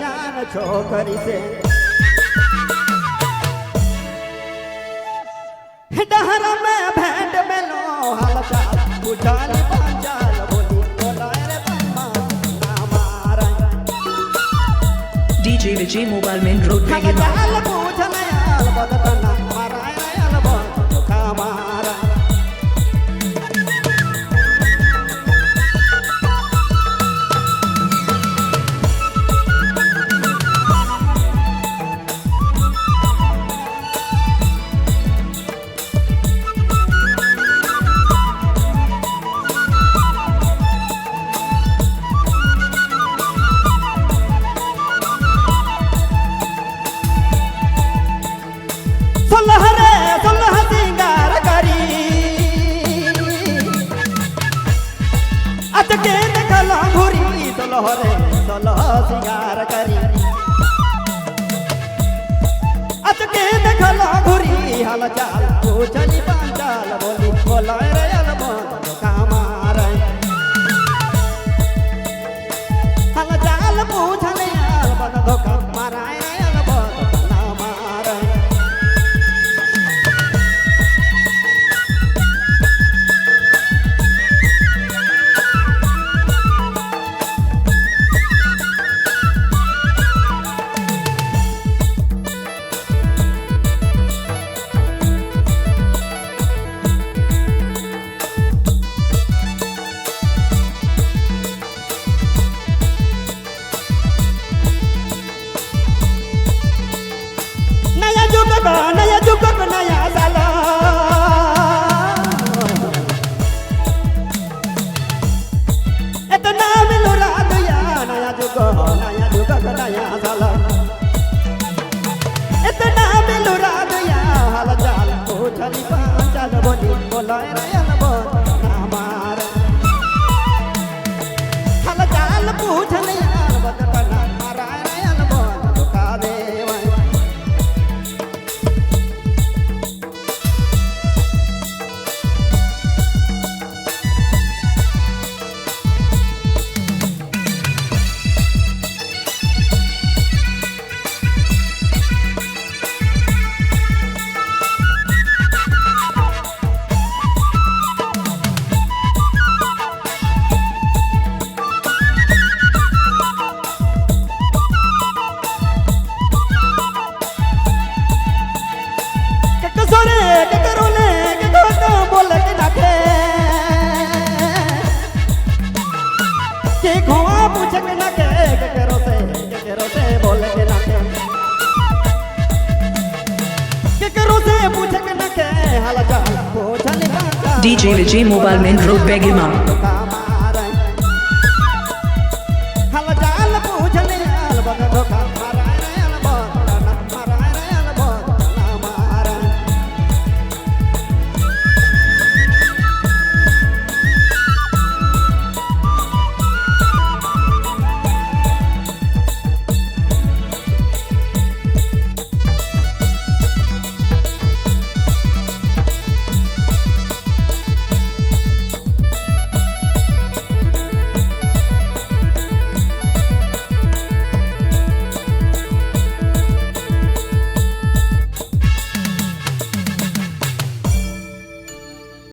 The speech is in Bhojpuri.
जान छोकरी से डहर में भेंट में लो हालचाल पूछाल पांचाल बोली बोलाए रे बम्मा ना मारा DJ Vijay Mobile Main Road Begin हालचाल पूछल याल बदतना माराए रे याल बद का मारा सोलह सिंगार करी अटके देखला घुरी सोलह सिंगार करी अटके देखला घुरी हालचाल पूछली पांचाल बोली बोलाए रे अलबन कामार हालचाल पूछले अलबन धोखा माराए रे अलबन ना मार नया जुग नया साला इतना मिलो राधिया नया जुग नया साला इतना मिलो राधिया हाल चाल पूछली पांचाल बोली बोलाए रे अलबन ना मार हाल चाल पूछली अलबन ना माराए रे अलबन धोखा देवा DJ Vijay Mobile Main Road Begin